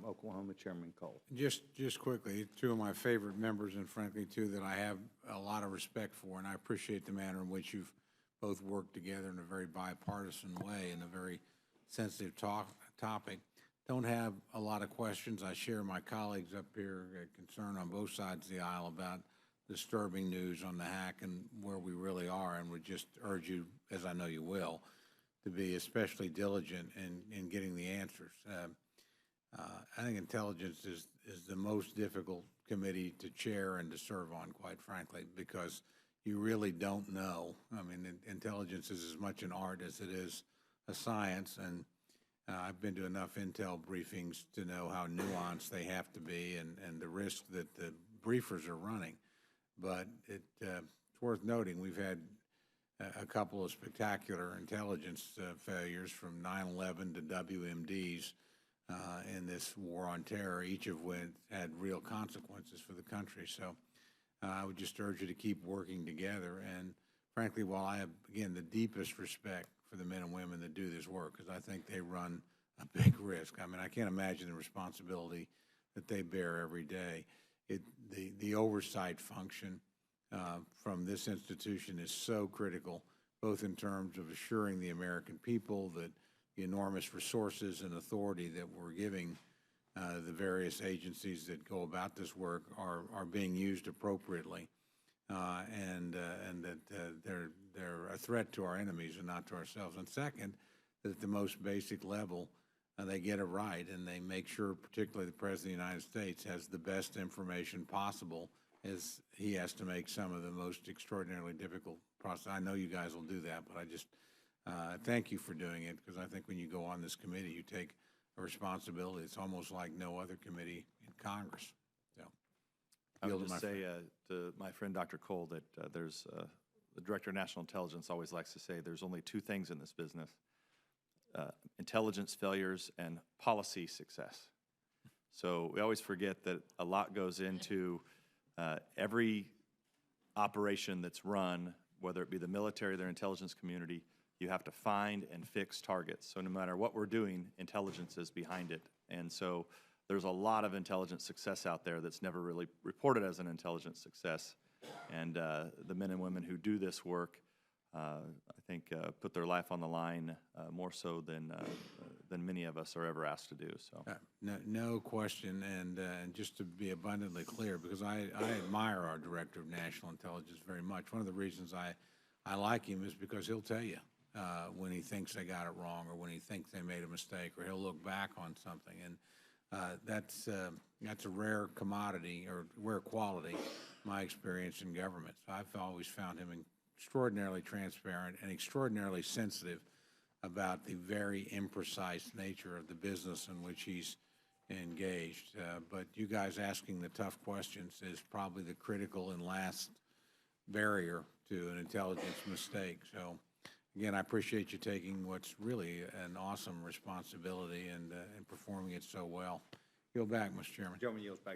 Oklahoma, Chairman Cole. Just quickly, two of my favorite members, and frankly, two that I have a lot of respect for, and I appreciate the manner in which you've both worked together in a very bipartisan way in a very sensitive topic. Don't have a lot of questions. I share my colleagues up here concern on both sides of the aisle about disturbing news on the hack and where we really are, and would just urge you, as I know you will, to be especially diligent in getting the answers. I think intelligence is the most difficult committee to chair and to serve on, quite frankly, because you really don't know. I mean, intelligence is as much an art as it is a science, and I've been to enough intel briefings to know how nuanced they have to be and the risk that the briefers are running. But it's worth noting we've had a couple of spectacular intelligence failures, from 9/11 to WMDs in this war on terror, each of which had real consequences for the country. So I would just urge you to keep working together. And frankly, while I have, again, the deepest respect for the men and women that do this work, because I think they run a big risk. I mean, I can't imagine the responsibility that they bear every day. The oversight function from this institution is so critical, both in terms of assuring the American people that the enormous resources and authority that we're giving the various agencies that go about this work are being used appropriately, and that they're a threat to our enemies and not to ourselves. And second, that at the most basic level, they get it right, and they make sure, particularly the President of the United States, has the best information possible, as he has to make some of the most extraordinarily difficult process. I know you guys will do that, but I just thank you for doing it, because I think when you go on this committee, you take a responsibility. It's almost like no other committee in Congress. So, I would just say to my friend Dr. Cole that there's the Director of National Intelligence always likes to say there's only two things in this business: intelligence failures and policy success. So we always forget that a lot goes into every operation that's run, whether it be the military or their intelligence community. You have to find and fix targets. So no matter what we're doing, intelligence is behind it. And so there's a lot of intelligence success out there that's never really reported as an intelligence success. And the men and women who do this work, I think, put their life on the line more so than many of us are ever asked to do. So, no question. And just to be abundantly clear, because I admire our Director of National Intelligence very much. One of the reasons I like him is because he'll tell you when he thinks they got it wrong, or when he thinks they made a mistake, or he'll look back on something. And that's a rare commodity, or rare quality, my experience in government. So I've always found him extraordinarily transparent and extraordinarily sensitive about the very imprecise nature of the business in which he's engaged. But you guys asking the tough questions is probably the critical and last barrier to an intelligence mistake. So again, I appreciate you taking what's really an awesome responsibility and performing it so well. Yield back, Mr. Chairman. Gentleman yields back.